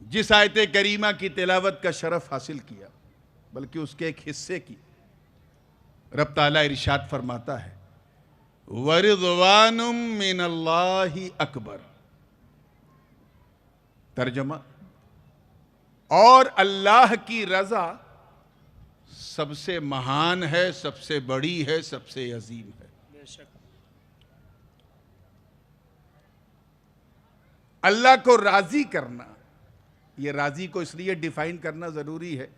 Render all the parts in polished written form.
जिस आयत करीमा की तिलावत का शरफ हासिल किया, बल्कि उसके एक हिस्से की रब ताला इरशाद फरमाता है, वरिज़वानुम मिनल्लाहि अकबर। तर्जमा, और अल्लाह की रजा सबसे महान है, सबसे बड़ी है, सबसे अजीम है। अल्लाह को राजी करना, यह राजी को इसलिए डिफाइन करना जरूरी है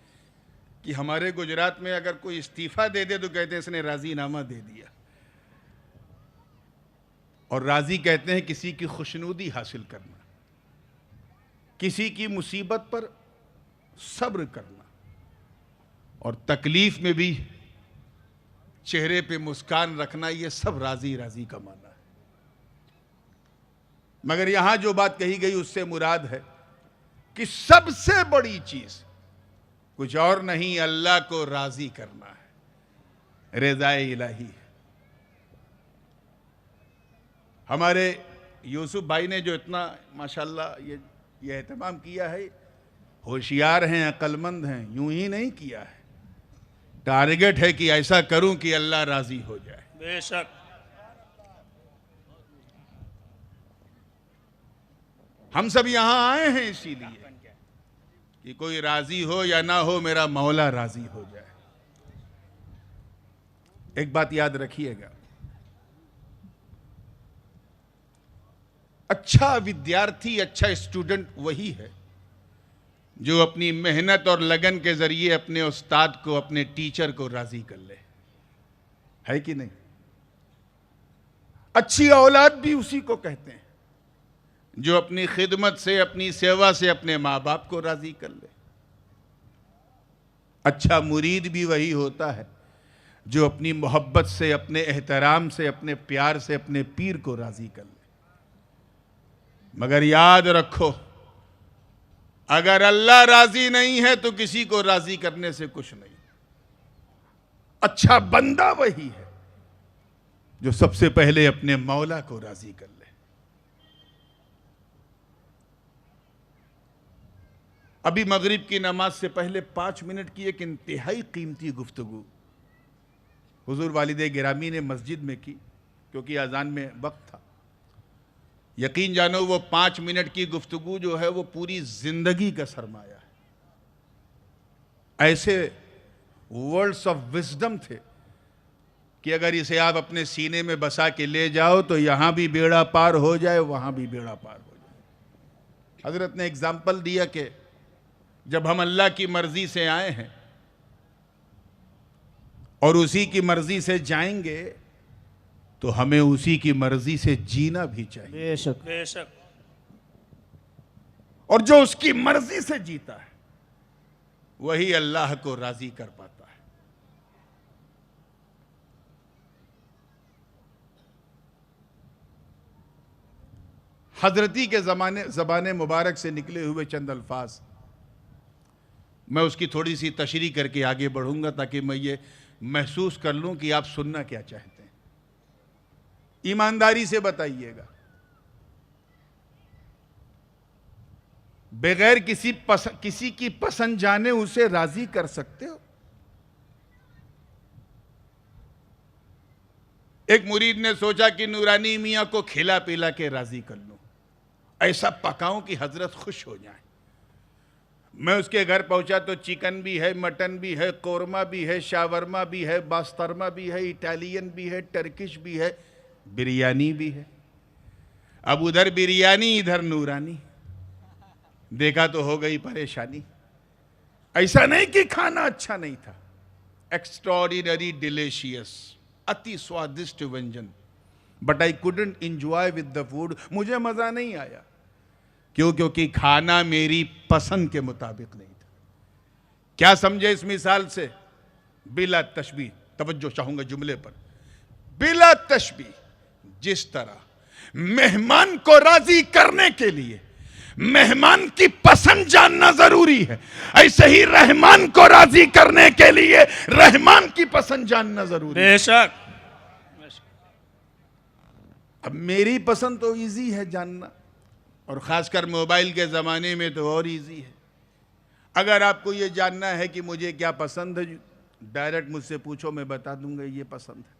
कि हमारे गुजरात में अगर कोई इस्तीफा दे दे तो कहते हैं इसने राजीनामा दे दिया, और राजी कहते हैं किसी की खुशनुदी हासिल करना, किसी की मुसीबत पर सब्र करना, और तकलीफ में भी चेहरे पे मुस्कान रखना, यह सब राजी राजी का माना है। मगर यहां जो बात कही गई उससे मुराद है कि सबसे बड़ी चीज कुछ और नहीं, अल्लाह को राजी करना है, रिज़ाए इलाही है। हमारे यूसुफ भाई ने जो इतना माशाल्लाह ये एहतमाम किया है, होशियार हैं, अक्लमंद हैं, यूं ही नहीं किया है, टारगेट है कि ऐसा करूं कि अल्लाह राजी हो जाए। बेशक हम सब यहां आए हैं इसीलिए कि कोई राजी हो या ना हो, मेरा मौला राजी हो जाए। एक बात याद रखिएगा, अच्छा विद्यार्थी, अच्छा स्टूडेंट वही है जो अपनी मेहनत और लगन के जरिए अपने उस्ताद को, अपने टीचर को राजी कर ले, है कि नहीं? अच्छी औलाद भी उसी को कहते हैं जो अपनी खिदमत से, अपनी सेवा से अपने माँ बाप को राजी कर ले। अच्छा मुरीद भी वही होता है जो अपनी मोहब्बत से, अपने एहतराम से, अपने प्यार से अपने पीर को राजी कर ले। मगर याद रखो, अगर अल्लाह राजी नहीं है तो किसी को राजी करने से कुछ नहीं। अच्छा बंदा वही है जो सबसे पहले अपने मौला को राजी कर ले। अभी मगरिब की नमाज से पहले 5 मिनट की एक इंतहाई कीमती गुफ्तगू हुजूर वालिदे गिरामी ने मस्जिद में की, क्योंकि अजान में वक्त था। यकीन जानो वो 5 मिनट की गुफ्तगू जो है वो पूरी जिंदगी का सरमाया है। ऐसे वर्ड्स ऑफ विजडम थे कि अगर इसे आप अपने सीने में बसा के ले जाओ तो यहां भी बेड़ा पार हो जाए, वहां भी बेड़ा पार हो जाए। हजरत ने एग्जाम्पल दिया कि जब हम अल्लाह की मर्जी से आए हैं और उसी की मर्जी से जाएंगे तो हमें उसी की मर्जी से जीना भी चाहिए। बेशक बेशक। और जो उसकी मर्जी से जीता है वही अल्लाह को राजी कर पाता है। हजरती के ज़बाने मुबारक से निकले हुए चंद अल्फाज, मैं उसकी थोड़ी सी तशरीह करके आगे बढ़ूंगा ताकि मैं ये महसूस कर लूं कि आप सुनना क्या चाहते हैं। ईमानदारी से बताइएगा, बगैर किसी की पसंद जाने उसे राजी कर सकते हो? एक मुरीद ने सोचा कि नूरानी मियां को खिला पिला के राजी कर लूं, ऐसा पकाऊं कि हजरत खुश हो जाए। मैं उसके घर पहुंचा तो चिकन भी है, मटन भी है, कोरमा भी है, शावरमा भी है, बास्तरमा भी है, इटालियन भी है, टर्किश भी है, बिरयानी भी है। अब उधर बिरयानी इधर नूरानी, देखा तो हो गई परेशानी। ऐसा नहीं कि खाना अच्छा नहीं था, एक्स्ट्रॉर्डिनरी डिलीशियस, अति स्वादिष्ट व्यंजन, but I couldn't enjoy with the food. मुझे मजा नहीं आया। क्यों? क्योंकि खाना मेरी पसंद के मुताबिक नहीं था। क्या समझे इस मिसाल से? बिला तशबीह, तवज्जो चाहूंगा जुमले पर, बिला तशबीह। जिस तरह मेहमान को राजी करने के लिए मेहमान की पसंद जानना जरूरी है, ऐसे ही रहमान को राजी करने के लिए रहमान की पसंद जानना जरूरी है। बेशक। अब मेरी पसंद तो इजी है जानना, और ख़ासकर मोबाइल के ज़माने में तो और इजी है। अगर आपको ये जानना है कि मुझे क्या पसंद है, डायरेक्ट मुझसे पूछो, मैं बता दूंगा ये पसंद है।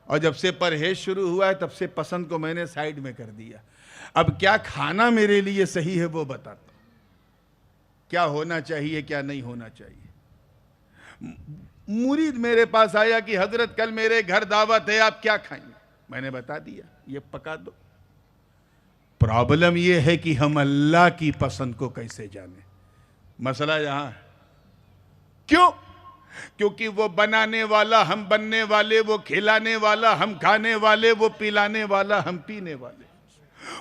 और जब से परहेज शुरू हुआ है तब से पसंद को मैंने साइड में कर दिया। अब क्या खाना मेरे लिए सही है वो बताता हूं, क्या होना चाहिए क्या नहीं होना चाहिए। मुरीद मेरे पास आया कि हजरत कल मेरे घर दावत है, आप क्या खाएंगे? मैंने बता दिया ये पका दो। प्रॉब्लम ये है कि हम अल्लाह की पसंद को कैसे जाने, मसला यहां है। क्यों? क्योंकि वो बनाने वाला हम बनने वाले, वो खिलाने वाला हम खाने वाले, वो पिलाने वाला हम पीने वाले,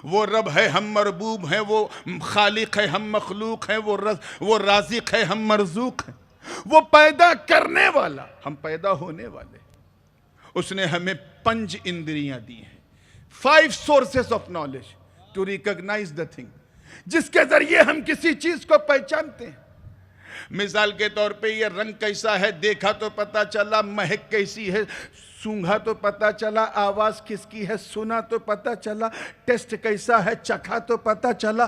वो रब है हम मरबूब हैं, वो खालिक है हम मखलूक हैं, वो राज़िक है हम मरज़ूक हैं, वो पैदा करने वाला हम पैदा होने वाले। उसने हमें 5 इंद्रियां दी हैं, 5 sources of knowledge to recognize the thing, जिसके जरिए हम किसी चीज को पहचानते हैं। मिसाल के तौर पे ये रंग कैसा है देखा तो पता चला, महक कैसी है सूंघा तो पता चला, आवाज किसकी है सुना तो पता चला, टेस्ट कैसा है चखा तो पता चला,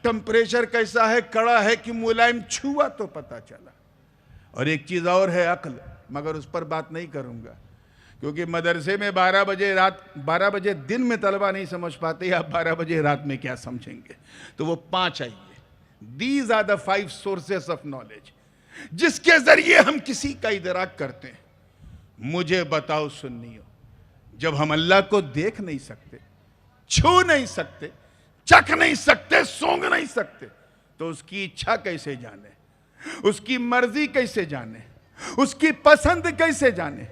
टेम्परेचर कैसा है कड़ा है कि मुलायम छुआ तो पता चला। और एक चीज और है अक्ल, मगर उस पर बात नहीं करूंगा क्योंकि मदरसे में 12 बजे दिन में तलबा नहीं समझ पाते, आप 12 बजे रात में क्या समझेंगे। तो वो 5 आइए, these are the 5 sources of knowledge जिसके जरिए हम किसी का इदराक करते हैं। मुझे बताओ सुन्नियों, जब हम अल्लाह को देख नहीं सकते, छू नहीं सकते, चख नहीं सकते, सूंघ नहीं सकते, तो उसकी इच्छा कैसे जाने, उसकी मर्जी कैसे जाने, उसकी पसंद कैसे जाने,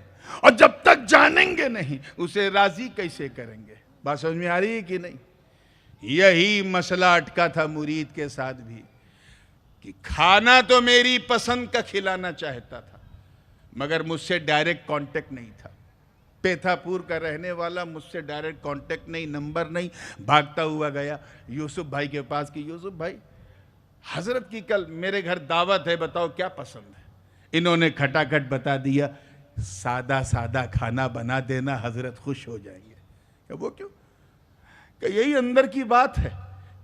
और जब तक जानेंगे नहीं उसे राजी कैसे करेंगे। बात समझ में आ रही है कि नहीं? यही मसला अटका था मुरीद के साथ भी कि खाना तो मेरी पसंद का खिलाना चाहता था मगर मुझसे डायरेक्ट कांटेक्ट नहीं था। पेथापुर का रहने वाला, मुझसे डायरेक्ट कांटेक्ट नहीं, नंबर नहीं, भागता हुआ गया यूसुफ भाई के पास कि यूसुफ भाई हजरत की कल मेरे घर दावत है, बताओ क्या पसंद है। इन्होंने खटाखट बता दिया, सादा सादा खाना बना देना, हजरत खुश हो जाएंगे। वो क्यों? कि यही अंदर की बात है,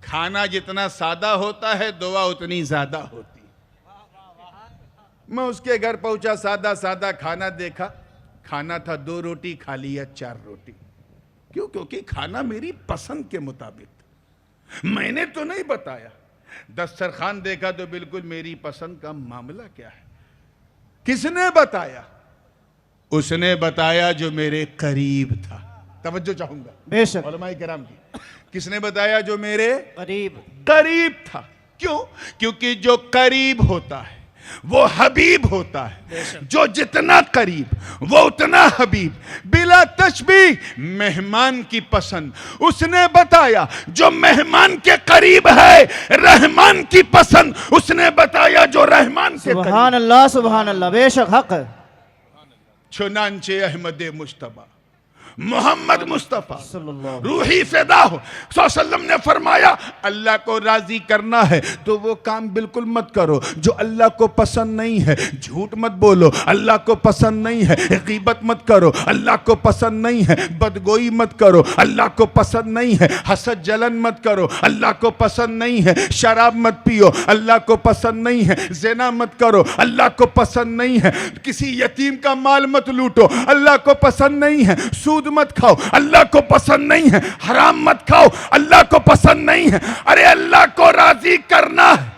खाना जितना सादा होता है दुआ उतनी ज्यादा होती है। मैं उसके घर पहुंचा, सादा सादा खाना देखा, खाना था 2 रोटी, खा लिया 4 रोटी। क्यों? क्योंकि खाना मेरी पसंद के मुताबिक था, मैंने तो नहीं बताया। दस्तरखान देखा तो बिल्कुल मेरी पसंद का मामला क्या है। किसने बताया? उसने बताया जो मेरे करीब था। तवज्जो चाहूंगा बेशक उलमाए किराम की। किसने बताया? जो मेरे करीब था। क्यों? क्योंकि जो करीब होता है वो हबीब होता है, जो जितना करीब वो उतना हबीब। बिला तशबीह मेहमान की पसंद उसने बताया, जो मेहमान के करीब है रहमान की पसंद उसने बताया, जो रहमान के करीब। सुभान अल्लाह, बेशक हक। चुनांचे अहमद मुश्तबा मोहम्मद मुस्तफा सल्लल्लाहु रूही फिदा हो सल्लम ने फरमाया, अल्लाह को राजी करना है तो वो काम बिल्कुल मत करो जो अल्लाह को पसंद नहीं है। झूठ मत बोलो, अल्लाह को पसंद नहीं है। गीबत मत करो, अल्लाह को पसंद नहीं है। बदगोई मत करो, अल्लाह को पसंद नहीं है। हसद जलन मत करो, अल्लाह को पसंद नहीं है। शराब मत पियो, अल्लाह को पसंद नहीं है। ज़िना मत करो, अल्लाह को पसंद नहीं है। किसी यतीम का माल मत लूटो, अल्लाह को पसंद नहीं है। सूद मत खाओ, अल्लाह को पसंद नहीं है। हराम मत खाओ, अल्लाह को पसंद नहीं है। अरे अल्लाह को राजी करना है,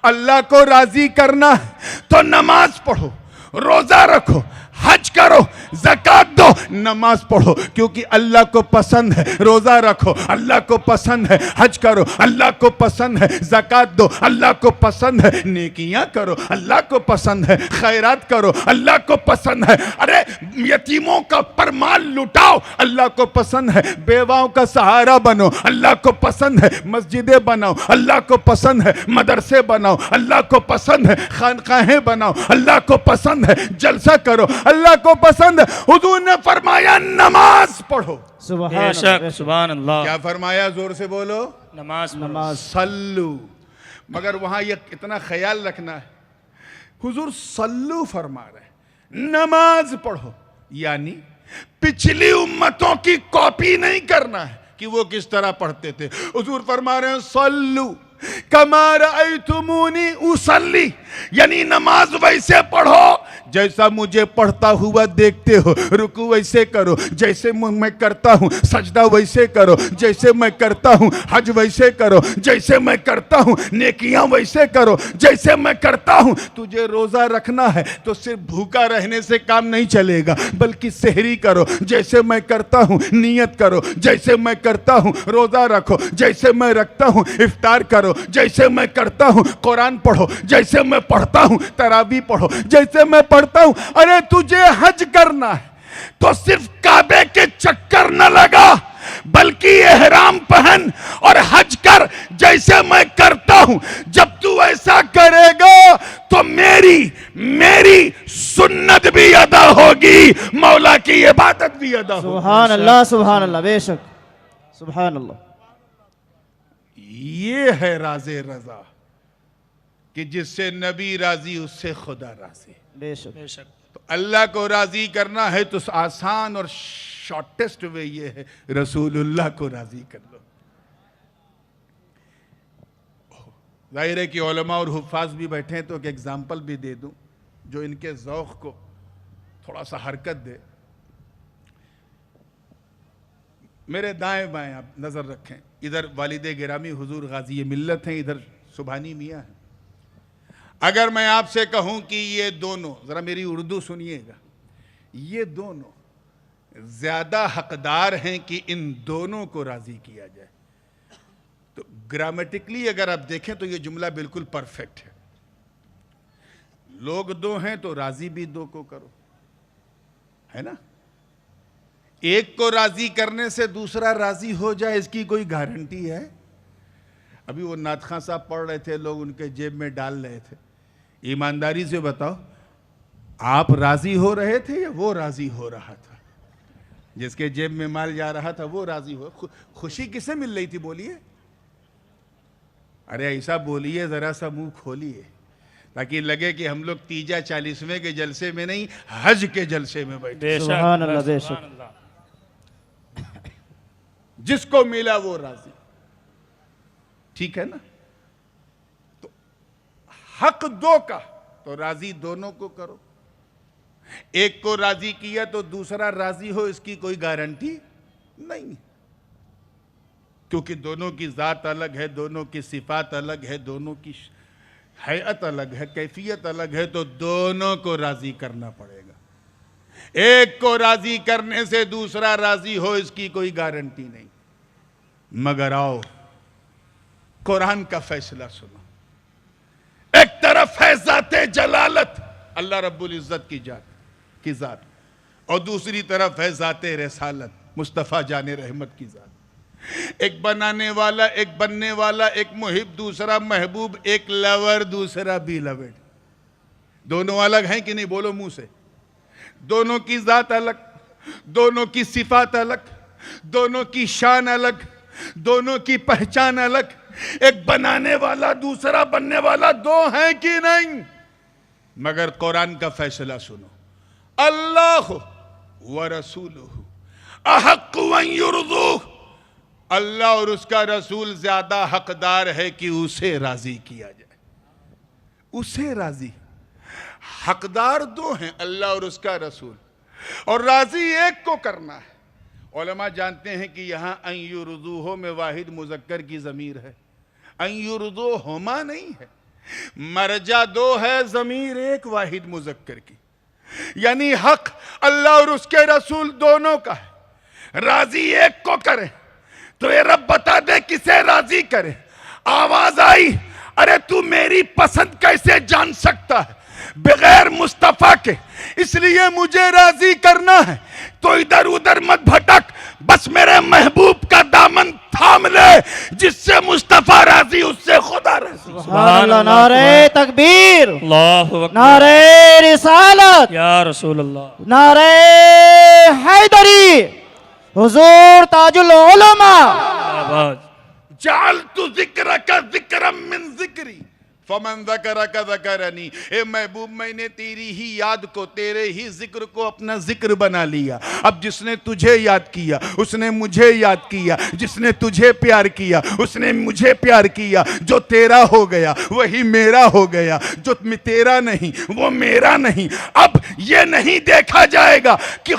अल्लाह को राजी करना है तो नमाज पढ़ो, रोजा रखो, हज करो, ज़कात दो, नमाज पढ़ो क्योंकि अल्लाह को पसंद है। रोजा रखो, अल्लाह को पसंद है। हज करो, अल्लाह को पसंद है। ज़कात दो, अल्लाह को पसंद है। नेकियां करो, अल्लाह को पसंद है। खैरात करो, अल्लाह को पसंद है। अरे यतीमों का परमाल लुटाओ, अल्लाह को पसंद है। बेवाओं का सहारा बनो, अल्लाह को पसंद है। मस्जिदें बनाओ, अल्लाह को पसंद है। मदरसे बनाओ, अल्लाह को पसंद है। खानकाहें बनाओ, अल्लाह को पसंद है। जलसा करो, अल्लाह को पसंद है। हुजूर ने फरमाया नमाज पढ़ो। सुभान अल्लाह। क्या फरमाया? जोर से बोलो, नमाज। सल्लू। मगर वहां ये इतना ख्याल रखना है, हुजूर सल्लू फरमा रहे, नमाज पढ़ो। यानी पिछली उम्मतों की कॉपी नहीं करना है, कि वो किस तरह पढ़ते थे। हुजूर फरमा रहे हैं सल्लू कमा रअयतुमूनी उसल्ली, यानी नमाज वैसे पढ़ो जैसा मुझे पढ़ता हुआ देखते हो, रुकू वैसे करो जैसे मैं करता हूँ, सजदा वैसे करो जैसे मैं करता हूँ, हज वैसे करो जैसे मैं करता हूँ, नेकियां वैसे करो जैसे मैं करता हूँ। तुझे रोजा रखना है तो सिर्फ भूखा रहने से काम नहीं चलेगा, बल्कि सहरी करो जैसे मैं करता हूँ, नियत करो जैसे मैं करता हूँ, रोजा रखो जैसे मैं रखता हूँ, इफ्तार करो जैसे मैं करता हूं, कुरान पढ़ो जैसे मैं पढ़ता हूं, तरावी पढ़ो जैसे मैं पढ़ता हूं। अरे तुझे हज करना है तो सिर्फ काबे के चक्कर न लगा, बल्कि एहराम पहन और हज कर जैसे मैं करता हूं। जब तू ऐसा करेगा तो मेरी सुन्नत भी अदा होगी, मौला की इबादत भी अदा होगी। सुभान अल्लाह, बेशक सुभान अल्लाह। ये है राज़े रजा कि जिससे नबी राजी उससे खुदा राजी। बेशक बेशक। तो अल्लाह को राजी करना है तो आसान और शॉर्टेस्ट वे ये है, रसूलुल्लाह को राजी कर लो। जाहिर है कि उलमा और हुफ़ाज़ भी बैठे हैं, तो एक एग्जाम्पल भी दे दूं जो इनके ज़ौक़ को थोड़ा सा हरकत दे। मेरे दाएं बाएं आप नज़र रखें, इधर वालिदे गिरामी हुजूर गाजी मिल्लत हैं, इधर सुभानी मियाँ हैं। अगर मैं आपसे कहूं कि ये दोनों, ज़रा मेरी उर्दू सुनिएगा, ये दोनों ज़्यादा हकदार हैं कि इन दोनों को राज़ी किया जाए, तो ग्रामेटिकली अगर आप देखें तो ये जुमला बिल्कुल परफेक्ट है। लोग दो हैं तो राज़ी भी दो को करो, है ना। एक को राजी करने से दूसरा राजी हो जाए, इसकी कोई गारंटी है? अभी वो नात खां साहब पढ़ रहे थे, लोग उनके जेब में डाल रहे थे। ईमानदारी से बताओ, आप राजी हो रहे थे या वो राजी हो रहा था? जिसके जेब में माल जा रहा था वो राजी हो। खुशी किसे मिल रही थी बोलिए? अरे ऐसा बोलिए, जरा सा मुंह खोलिए, ताकि लगे कि हम लोग तीजा 40वें के जलसे में नहीं, हज के जलसे में बैठे। सुभान अल्लाह, बेशक। जिसको मिला वो राजी, ठीक है ना। तो हक दो का तो राजी दोनों को करो। एक को राजी किया तो दूसरा राजी हो, इसकी कोई गारंटी नहीं, क्योंकि दोनों की जात अलग है, दोनों की सिफात अलग है, दोनों की हैयत अलग है, कैफियत अलग है, तो दोनों को राजी करना पड़ेगा। एक को राजी करने से दूसरा राजी हो, इसकी कोई गारंटी नहीं। मगर आओ कुरान का फैसला सुनो। एक तरफ है जाते जलालत, अल्लाह रब्बुल इज्जत की जात, और दूसरी तरफ है जाते रसालत, मुस्तफ़ा जाने रहमत की जात। एक बनाने वाला, एक बनने वाला, एक मुहिब दूसरा महबूब, एक लवर दूसरा बिलवेड। दोनों अलग हैं कि नहीं? बोलो मुंह से। दोनों की जात अलग, दोनों की सिफात अलग, दोनों की शान अलग, दोनों की पहचान अलग। एक बनाने वाला दूसरा बनने वाला, दो हैं कि नहीं? मगर कुरान का फैसला सुनो, अल्लाह व रसूलुहु अहक्कु अन युरदूह, अल्लाह और उसका रसूल ज्यादा हकदार है कि उसे राजी किया जाए। उसे राजी, हकदार दो हैं, अल्लाह और उसका रसूल, और राजी एक को करना है। उलमा जानते हैं कि यहां अन युरदूहो में वाहिद मुजक्कर की ज़मीर है, अन युरदूहुमा नहीं है। मरजा दो है, ज़मीर एक वाहिद मुजक्कर की, यानी हक अल्लाह और उसके रसूल दोनों का है। राजी एक को करें तो ये रब बता दे किसे राजी करे। आवाज आई, अरे तू मेरी पसंद कैसे जान सकता है बगैर मुस्तफा के, इसलिए मुझे राजी करना है तो इधर उधर मत भटक, बस मेरे महबूब का दामन थाम ले, जिससे मुस्तफा राजी उससे खुदा राजी। सुभान अल्लाह, नारे तकबीर, अल्लाहु अकबर, नारे रिसालत या रसूल अल्लाह, नारे हैदरी, हुजूर ताजुल उलमा। जाल तू जिक्र का जिक्र मिन जिक्री फमन ज़करका ज़करनी, ए महबूब मैंने तेरी ही याद को, तेरे ही जिक्र को अपना जिक्र बना लिया। अब जिसने तुझे याद किया उसने मुझे याद किया, जिसने तुझे प्यार किया उसने मुझे प्यार किया। जो तेरा हो गया वही मेरा हो गया, जो तेरा नहीं वो मेरा नहीं। अब ये नहीं देखा जाएगा कि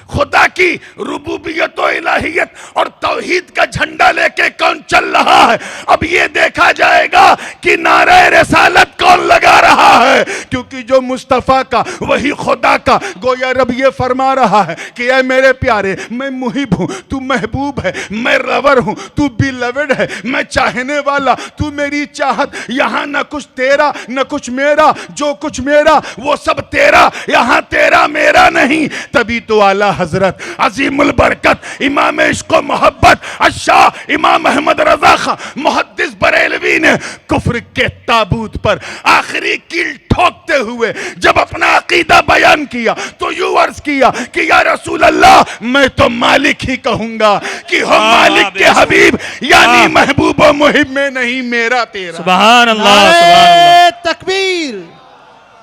खुदा की रुबूबियत और इलाहियत और तौहीद का झंडा लेके कौन चल रहा है। अब ये देखा जाएगा कि नारे रिसालत कौन लगा रहा है, क्योंकि जो मुस्तफ़ा का वही खुदा का। गोया रब ये फरमा रहा है कि ऐ मेरे प्यारे, मैं मुहिब हूँ, तू महबूब है, मैं लवर हूँ, तू बिलवड है, मैं चाहने वाला, तू मेरी चाहत। यहाँ न कुछ तेरा न कुछ मेरा, जो कुछ मेरा वो सब तेरा, यहाँ तेरा मेरा नहीं। तभी तो आला हजरत अजीमुल बरकत इमाम इश्क व मोहब्बत अशाह इमाम अहमद रजा खां मुहद्दिस बरेलवी ने कुफ्र के ताबूत पर आखिरी कील ठोकते हुए जब अपना अकीदा बयान किया तो यूं अर्ज किया कि या रसूल अल्लाह, मैं तो मालिक ही कहूंगा कि हो मालिक के हबीब, यानी महबूब व मुहिब में नहीं मेरा तेरा। सुभान अल्लाह, नारे तकबीर,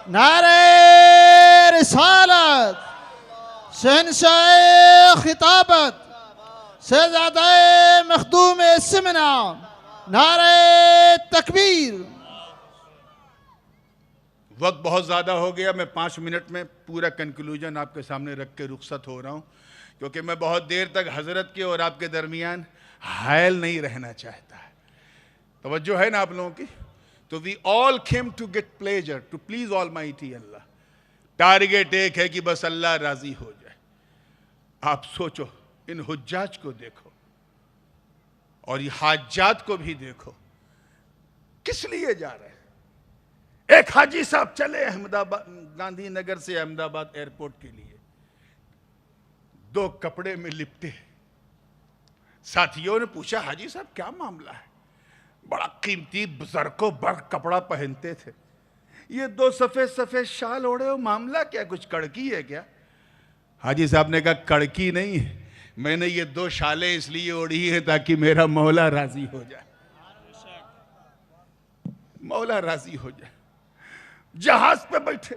नारे रिसालत, शहंशाह खिताबत, शहज़ादे मखदूम सिमना, नारे तकबीर। वक्त बहुत ज़्यादा हो गया, मैं 5 मिनट में पूरा कंक्लूजन आपके सामने रख के रुखसत हो रहा हूँ, क्योंकि मैं बहुत देर तक हज़रत के और आपके दरमियान हायल नहीं रहना चाहता है। तवज्जो है ना आप लोगों की? तो we all came to get pleasure, to please almighty Allah. Target एक है कि बस अल्लाह राजी हो जाए। आप सोचो, इन हुज्जाज को देखो और ये हाजात को भी देखो, किस लिए जा रहे हैं। एक हाजी साहब चले अहमदाबाद, गांधीनगर से अहमदाबाद एयरपोर्ट के लिए, 2 कपड़े में लिपटे। साथियों ने पूछा, हाजी साहब क्या मामला है? बड़ा कीमती बुजुर्गों बर्ग कपड़ा पहनते थे, ये 2 सफेद सफेद शाल ओढ़े हो, मामला क्या, कुछ कड़की है क्या? हाजी साहब ने कहा, कड़की नहीं है, मैंने ये 2 शालें इसलिए ओढ़ी हैं ताकि मेरा मौला राजी हो जाए, मौला राजी हो जाए। जहाज पे बैठे,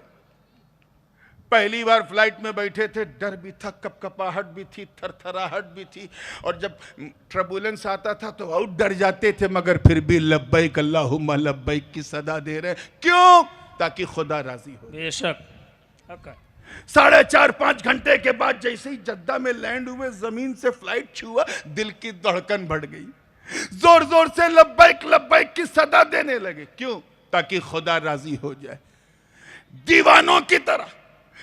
पहली बार फ्लाइट में बैठे थे, डर भी था, कपकपाहट भी थी, थरथराहट भी थी, और जब ट्रबुलेंस आता था तो और डर जाते थे, मगर फिर भी लब्बैक अल्लाहुम्मा लब्बैक की सदा दे रहे। क्यों? ताकि खुदा राजी हो। बेशक। 4.5-5 घंटे के बाद जैसे ही जद्दा में लैंड हुए, जमीन से फ्लाइट छुआ, दिल की धड़कन बढ़ गई, जोर जोर से लब्बैक लब्बैक की सदा देने लगे। क्यों? ताकि खुदा राजी हो जाए। दीवानों की तरह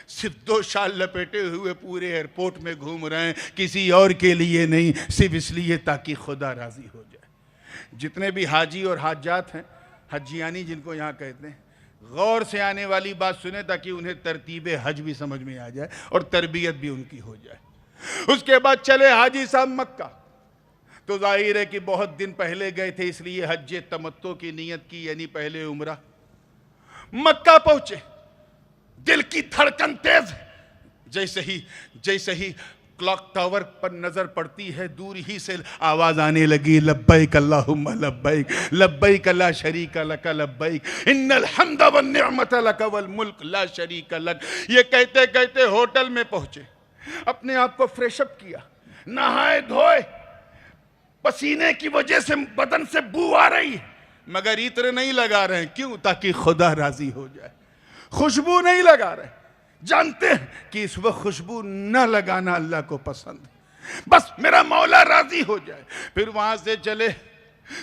सिर्फ 2 शाल लपेटे हुए पूरे एयरपोर्ट में घूम रहे हैं, किसी और के लिए नहीं, सिर्फ इसलिए ताकि खुदा राजी हो जाए। जितने भी हाजी और हाजात हैं, हज्जियानी जिनको यहाँ कहते हैं, गौर से आने वाली बात सुने ताकि उन्हें तरतीब हज भी समझ में आ जाए और तरबियत भी उनकी हो जाए। उसके बाद चले हाजी साहब मक्का, तो जाहिर है कि बहुत दिन पहले गए थे, इसलिए हज्जे तमत्तो की नियत की, यानी पहले उम्रा। मक्का पहुंचे, दिल की धड़कन तेज, जैसे ही क्लॉक टावर पर नजर पड़ती है, दूर ही से आवाज आने लगी, लब्बैक अल्लाहुम्मा लब्बैक, लब्बैक ला शरीका लक लब्बैक, इन्नल हम्द वन निअमत लक वल मुल्क ला शरीका लक। ये कहते कहते होटल में पहुंचे, अपने आप को फ्रेशअप किया, नहाए धोए, पसीने की वजह से बदन से बू आ रही है, मगर इत्र नहीं लगा रहे हैं। क्यों? ताकि खुदा राजी हो जाए। खुशबू नहीं लगा रहे, जानते हैं कि इस वक्त खुशबू न लगाना अल्लाह को पसंद है, बस मेरा मौला राजी हो जाए। फिर वहां से चले,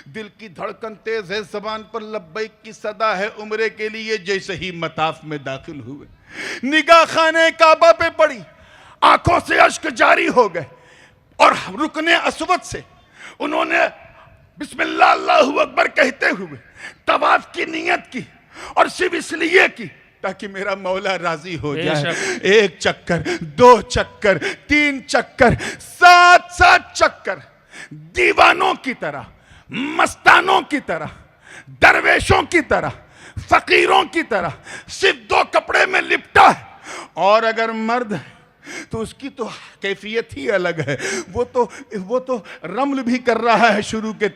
दिल की धड़कन तेज है, जबान पर लब्बैक की सदा है उम्रे के लिए। जैसे ही मताफ में दाखिल हुए, निगाह खाने काबा पे पड़ी, आंखों से अश्क जारी हो गए, और रुकने अस्वद से उन्होंने बिस्मिल्लाह अल्लाहु अकबर कहते हुए तवाफ की नियत की, और सिर्फ इसलिए की ताकि मेरा मौला राजी हो जाए। 1 चक्कर, 2 चक्कर, 3 चक्कर, 7 चक्कर, दीवानों की तरह, मस्तानों की तरह, दरवेशों की तरह, फकीरों की तरह सिर्फ 2 कपड़े में लिपटा है। और अगर मर्द है तो उसकी तो कैफियत ही अलग है, वो तो रमल भी कर रहा है शुरू के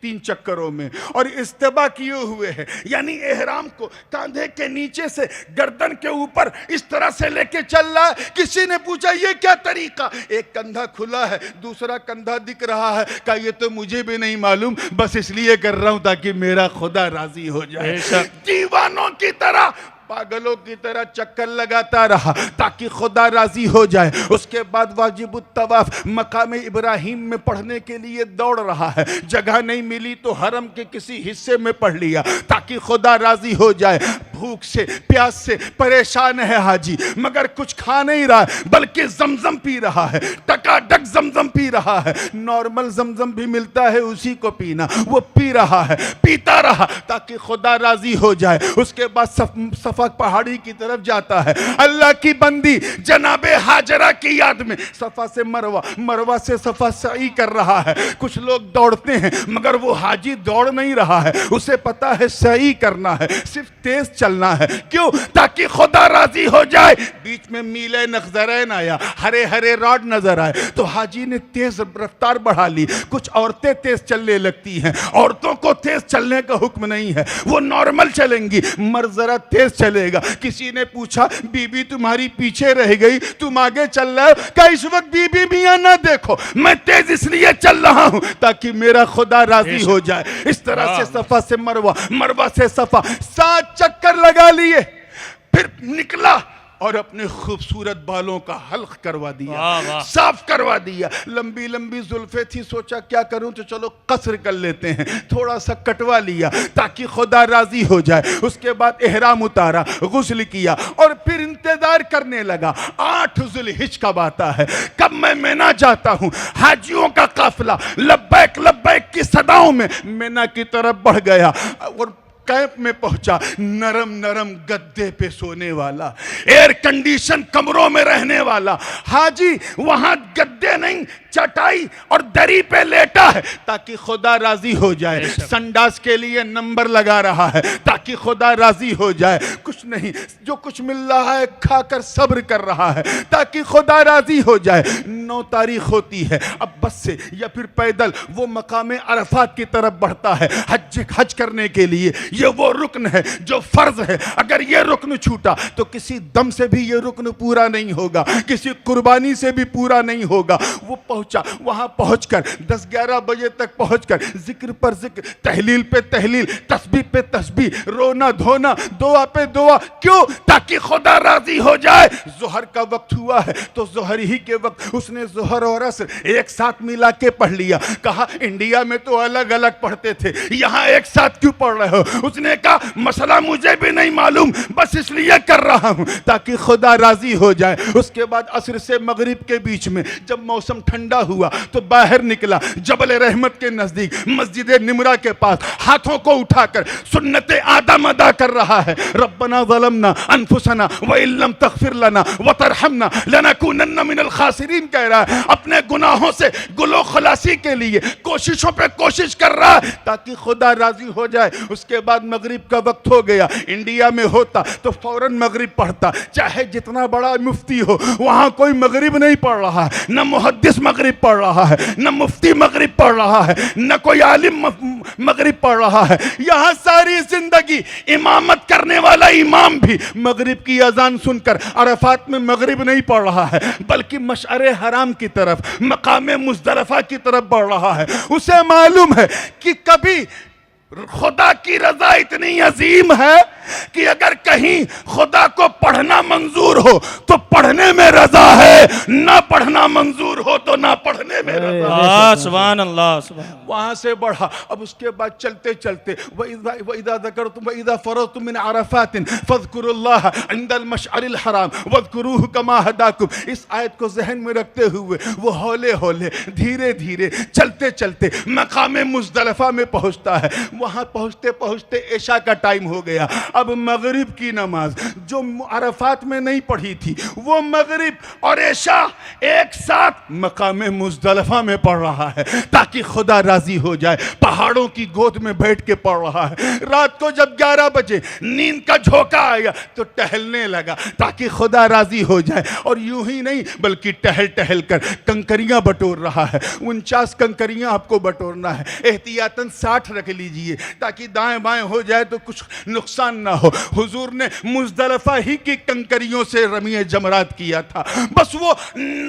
3 चक्करों में, और इस्तेबा किए हुए है, यानी एहराम को कंधे के नीचे से गर्दन के ऊपर इस तरह से लेके चल रहा है। किसी ने पूछा ये क्या तरीका, एक कंधा खुला है दूसरा कंधा दिख रहा है, कहा ये तो मुझे भी नहीं मालूम, बस इसलिए कर रहा हूं ताकि मेरा खुदा राजी हो जाए। दीवानों की तरह पागलों की तरह चक्कर लगाता रहा ताकि खुदा राजी हो जाए। उसके बाद वाजिबुत तवाफ मकाम इब्राहिम में पढ़ने के लिए दौड़ रहा है, जगह नहीं मिली तो हरम के किसी हिस्से में पढ़ लिया ताकि खुदा राजी हो जाए। भूख से प्यास से परेशान है हाजी, मगर कुछ खा नहीं रहा है बल्कि जमजम पी रहा है, टकाटक जमजम पी रहा है। नॉर्मल जमजम भी मिलता है उसी को पीना, वो पी रहा है, पीता रहा ताकि खुदा राजी हो जाए। उसके बाद सफा पहाड़ी की तरफ जाता है, अल्लाह की बंदी जनाबे हाजरा की याद में सफा से मरवा, मरवा से सफा सई कर रहा है। कुछ लोग दौड़ते हैं मगर वो हाजी दौड़ नहीं रहा है, उसे पता है सई करना है, सिर्फ तेज चलना है। क्यों? ताकि खुदा राजी हो जाए। बीच में मीले नजरैन आया, हरे हरे रॉड नजर आए तो हाजी ने तेज रफ्तार बढ़ा ली। कुछ औरतें तेज चलने लगती हैं, औरतों को तेज चलने का हुक्म नहीं है, वो नॉर्मल चलेंगी, मर्द जरा तेज चलेगा। किसी ने पूछा बीबी तुम्हारी पीछे रह गई, तुम आगे चल रहे हो, क्या इस वक्त बीबी मियां ना देखो, मैं तेज इसलिए चल रहा हूं ताकि मेरा खुदा राजी हो जाए। इस तरह से सफा से मरवा, मरवा से सफा 7 चक्कर लगा लिए, फिर निकला और अपने खूबसूरत बालों का हल्क करवा दिया, साफ करवा दिया। लंबी लंबी जुल्फे थी, सोचा क्या करूं तो चलो कस्र कर लेते हैं, थोड़ा सा कटवा लिया ताकि खुदा राजी हो जाए। उसके बाद एहराम उतारा, गुस्ल किया और फिर इंतजार करने लगा। 8 ज़ुल्हिज कब आता है, कब मैं मिना जाता हूं। हाजियों का काफिला लब्बैक लब्बैक की सदाओं में मिना की तरफ बढ़ गया और कैंप में पहुंचा। नरम नरम गद्दे पे सोने वाला, एयर कंडीशन कमरों में रहने वाला हाजी वहां गद्दे नहीं चटाई और दरी पे लेटा है ताकि खुदा राजी हो जाए। संडास के लिए नंबर लगा रहा है ताकि खुदा राजी हो जाए। कुछ नहीं, जो कुछ मिल रहा है खाकर सब्र कर रहा है ताकि खुदा राजी हो जाए। 9 तारीख होती है, अब बस से या फिर पैदल वो मकाम अरफात की तरफ बढ़ता है हज करने के लिए। ये वो रुकन है जो फर्ज है, अगर ये रुकन छूटा तो किसी दम से भी ये रुकन पूरा नहीं होगा, किसी कुर्बानी से भी पूरा नहीं होगा। वो पहुंचा, वहां पहुंचकर 10-11 बजे तक पहुंचकर जिक्र पर जिक्र, तहलील पे तहलील, तस्बीह पे तस्बीह, रोना धोना, दुआ पे दुआ। क्यों? ताकि खुदा राजी हो जाए। जोहर का वक्त हुआ है तो जोहर ही के वक्त उसने जोहर और असर एक साथ मिला के पढ़ लिया। कहा इंडिया में तो अलग अलग पढ़ते थे, यहां एक साथ क्यों पढ़ रहे हो? उसने कहा मसला मुझे भी नहीं मालूम, बस इसलिए कर रहा हूं ताकि खुदा राजी हो जाए। उसके बाद असर से मगरिब के बीच में जब मौसम ठंडा हुआ तो बाहर निकला, जबल रहमत के नजदीक मस्जिद निमरा के पास हाथों को उठाकर सुन्नत आदम अदा कर रहा है। रब्बना ज़लमना अनफुसना व इल्लम तग़फिर लना व तरहमना लनकूनन्ना मिनल खासिरीन कह रहा है। अपने गुनाहों से गुलो खलासी के लिए कोशिशों पे कोशिश कर रहा है ताकि खुदा राजी हो जाए। उसके बाद मगरिब का वक्त हो गया। इंडिया में होता तो फौरन मगरिब पढ़ता, चाहे जितना बड़ा मुफ्ती हो, वहां कोई मगरिब नहीं पढ़ रहा है, न मुहद्दिस मगरिब पढ़ रहा है, न मुफ्ती मगरिब पढ़ रहा है, न कोई आलिम मगरिब पढ़ रहा है। यहां सारी जिंदगी इमामत करने वाला इमाम भी मगरिब की अजान सुनकर अरफात में मगरिब नहीं पढ़ रहा है बल्कि मशअरे हराम की तरफ, मकाम मुज़दलिफा की तरफ बढ़ रहा है। उसे मालूम है कि कभी खुदा की रजा इतनी अजीम है कि अगर कहीं खुदा को पढ़ना मंजूर हो तो पढ़ने में रजा है, ना पढ़ना मंजूर हो तो ना पढ़ने में रजा। सुभान अल्लाह, सुभान। वहां से बढ़ा। अब उसके बाद चलते चलते वइदा ज़करतुम वइदा फरगतुम मिन अरफातिन फज़कुरुल्लाह इंदल मशअरिल हराम वज़कुरूहु कमा हदाकुम। इस आयत को जहन में रखते हुए वो हौले हौले धीरे धीरे चलते चलते मकाम मुज़दलिफा में पहुंचता है। वहां पहुंचते पहुंचते इशा का टाइम हो गया। अब मगरिब की नमाज जो अरफात में नहीं पढ़ी थी वो मगरिब और ऐशा एक साथ मकाम मुज़दलिफ़ा में पढ़ रहा है ताकि खुदा राजी हो जाए। पहाड़ों की गोद में बैठ के पढ़ रहा है। रात को जब 11 बजे नींद का झोंका आया तो टहलने लगा ताकि खुदा राजी हो जाए। और यूं ही नहीं बल्कि टहल टहल कर कंकरियां बटोर रहा है। 49 कंकरियां आपको बटोरना है। एहतियातन 60 रख लीजिए ताकि दाएं बाएं हो जाए तो कुछ नुकसान ना हो। हुजूर ने मुज़दलिफ़ा ही की कंकरियों से रमीए जमरात किया था। बस वो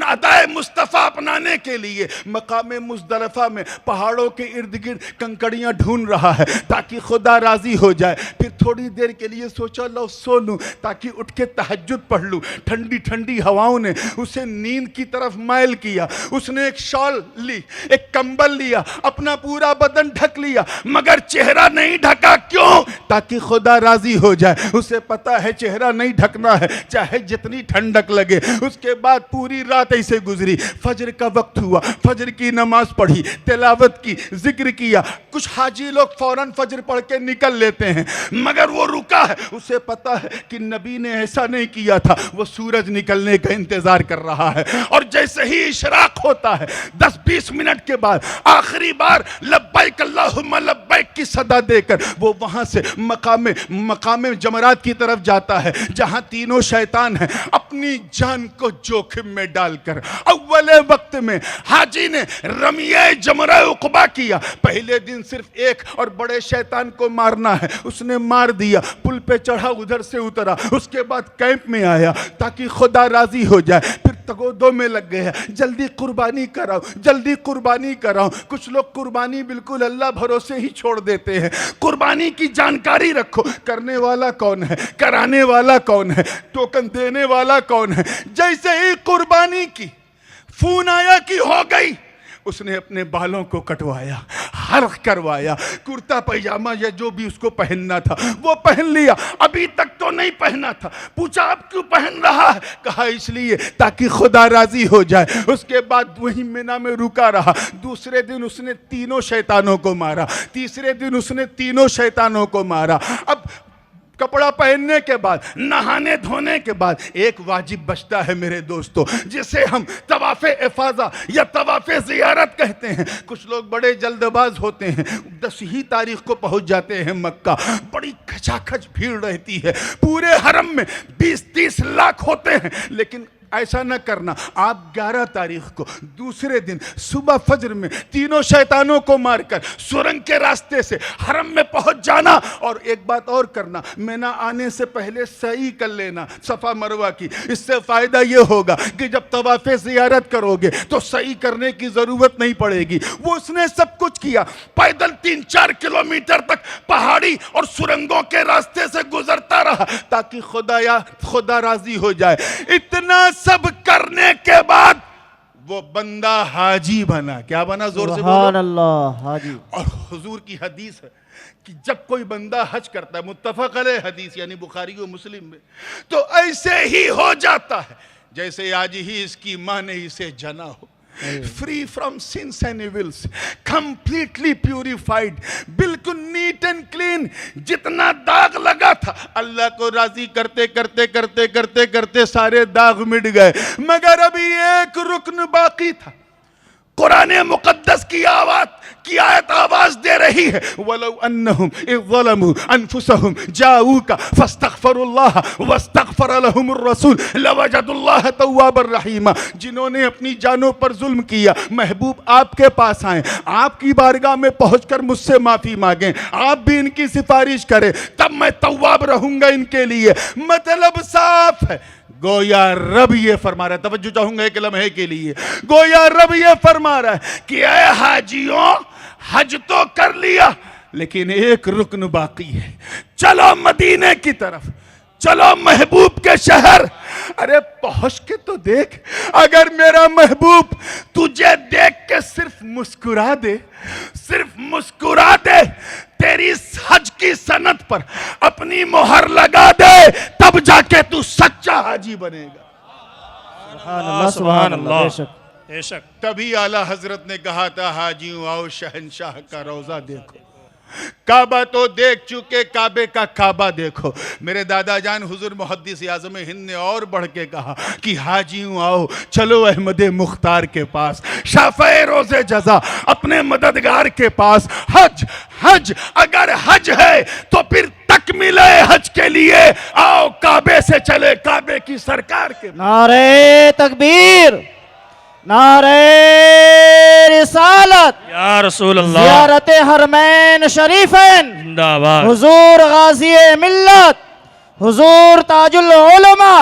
अदाए मुस्तफ़ा अपनाने के लिए मकाम मुज़दलिफ़ा में पहाड़ों के इर्द गिर्द कंकड़ियां ढूंढ रहा है ताकि खुदा राजी हो जाए। फिर थोड़ी देर के लिए सोचा लो सो लूं ताकि उठ के तहज्जुद पढ़ लूं। ठंडी ठंडी हवाओं ने उसे नींद की तरफ माइल किया। उसने एक शॉल ली, एक कंबल लिया, अपना पूरा बदन ढक लिया मगर चेहरा नहीं ढका। क्यों? ताकि खुदा राजी हो जाए। उसे पता है चेहरा नहीं ढकना है चाहे जितनी ठंडक लगे। उसके बाद पूरी रात ऐसे गुजरी। फजर का वक्त हुआ, फजर की नमाज पढ़ी, तिलावत की, जिक्र किया। कुछ हाजी लोग फौरन फजर पढ़ के निकल लेते हैं मगर वो रुका है। उसे पता है कि नबी ने ऐसा नहीं किया था। वो सूरज निकलने का इंतजार कर रहा है और जैसे ही इशराक होता है 10-20 मिनट के बाद आखिरी बार लब्बैक अल्लाहुम्मा लब्बैक की सदा देकर वो वहां से मकाम जमरात की तरफ जाता है जहां तीनों शैतान हैं। अपनी जान को जोखिम में डालकर अव्वले वक्त में हाजी ने रमिए जमरा उक़बा किया। पहले दिन सिर्फ एक और बड़े शैतान को मारना है, उसने मार दिया। पुल पे चढ़ा, उधर से उतरा, उसके बाद कैंप में आया ताकि खुदा राजी हो जाए। फिर तगोदो में लग गया, जल्दी कुर्बानी कराओ, जल्दी कुर्बानी कराओ। कुछ लोग कुर्बानी बिल्कुल अल्लाह भरोसे ही छोड़ देते हैं। कुर्बानी की जानकारी रखो, करने वाला कौन है, कराने वाला कौन है, टोकन देने वाला कौन है। जैसे ही कुर्बानी की फोन आया कि हो गई, उसने अपने बालों को कटवाया, हल्क करवाया, कुर्ता पैजामा या जो भी उसको पहनना था वो पहन लिया। अभी तक तो नहीं पहना था। पूछा अब क्यों पहन रहा है? कहा इसलिए ताकि खुदा राजी हो जाए। उसके बाद वही मिना में रुका रहा। दूसरे दिन उसने तीनों शैतानों को मारा, तीसरे दिन उसने तीनों शैतानों को मारा। अब कपड़ा पहनने के बाद, नहाने धोने के बाद एक वाजिब बचता है मेरे दोस्तों, जिसे हम तवाफ़े इफ़ाज़ा या तवाफ़े ज़ियारत कहते हैं। कुछ लोग बड़े जल्दबाज होते हैं, 10 ही तारीख को पहुंच जाते हैं मक्का। बड़ी खचाखच भीड़ रहती है, पूरे हरम में 20-30 लाख होते हैं। लेकिन ऐसा न करना। आप 11 तारीख को दूसरे दिन सुबह फजर में तीनों शैतानों को मारकर सुरंग के रास्ते से हरम में पहुंच जाना। और एक बात और करना, मिना आने से पहले सही कर लेना सफ़ा मरवा की। इससे फ़ायदा ये होगा कि जब तवाफ़े ज़ियारत करोगे तो सही करने की ज़रूरत नहीं पड़ेगी। वो उसने सब कुछ किया, पैदल 3-4 किलोमीटर तक पहाड़ी और सुरंगों के रास्ते से गुजरता रहा ताकि खुदा राज़ी हो जाए। इतना सब करने के बाद वो बंदा हाजी बना। क्या बना? जोर से बोलो। सुभान अल्लाह, हाजी। और हुजूर की हदीस है कि जब कोई बंदा हज करता है, मुत्तफक अलैह हदीस यानी बुखारी और मुस्लिम में, तो ऐसे ही हो जाता है जैसे आज ही इसकी मां ने इसे जना हो। Free from since and evils, completely purified, बिल्कुल नीट एंड क्लीन। जितना दाग लगा था अल्लाह को राजी करते करते करते करते करते सारे दाग मिट गए, मगर अभी एक रुकन बाकी था। कुरान मुकद्दस की आयत आवाज दे रही है, वलौ अन्नहुम इज़ ज़लमू अनफुसहुम जाऊका फस्तगफिरुल्लाह वस्तगफर लहुमुर रसूल लवजदुल्लाह तव्वाबर रहीमा। जिन्होंने अपनी जानों पर जुल्म किया, महबूब आपके पास आए, आपकी बारगाह में पहुंचकर मुझसे माफी मांगे, आप भी इनकी सिफारिश करें, तब मैं तव्वाब रहूंगा इनके लिए। मतलब साफ है, गोया रब ये फरमा रहा है। तवज्जो चाहूंगा एक लम्हे के लिए। गोया रब ये फरमा रहा है कि ऐ हाजियों, हज तो कर लिया लेकिन एक रुकन बाकी है। चलो मदीने की तरफ, चलो महबूब के शहर। अरे पहुंच के तो देख, अगर मेरा महबूब तुझे देख के सिर्फ मुस्कुरा दे, सिर्फ मुस्कुरा दे, तेरी हज की सनद पर अपनी मोहर लगा दे, तब जाके तू सच्चा हाजी बनेगा। सुभान अल्लाह, सुभान अल्लाह। बेशक तभी आला हजरत ने कहा था, हाजियों आओ शहंशाह का रोजा देखो। काबा तो देख चुके, काबे का काबा देखो। मेरे दादा जान हुजूर मुहद्दिस आज़म हिंद ने और बढ़ के कहा कि हाजियों आओ चलो अहमद मुख्तार के पास, शाफ़े रोज़े जज़ा अपने मददगार के पास। हज हज अगर हज है तो फिर तकमीले हज के लिए आओ काबे से चले, काबे की सरकार के। नारे तकबीर, नारे रिसालत, या रसूल अल्लाह, ज़ियारत हरमैन शरीफैन, जिंदाबाद। हुजूर गाज़ी मिल्लत, हुजूर ताजुल उलमा,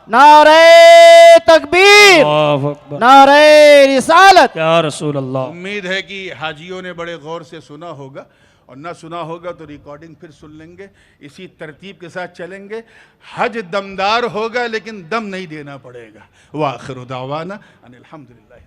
नारे तकबीर, अल्लाहु अकबर। नारे रिसालत। या रसूल अल्लाह। उम्मीद है कि हाजियों ने बड़े गौर से सुना होगा, और ना सुना होगा तो रिकॉर्डिंग फिर सुन लेंगे। इसी तरतीब के साथ चलेंगे। हज दमदार होगा लेकिन दम नहीं देना पड़ेगा। व आखिर दावाना अनिल हम्दुलिल्लाहि।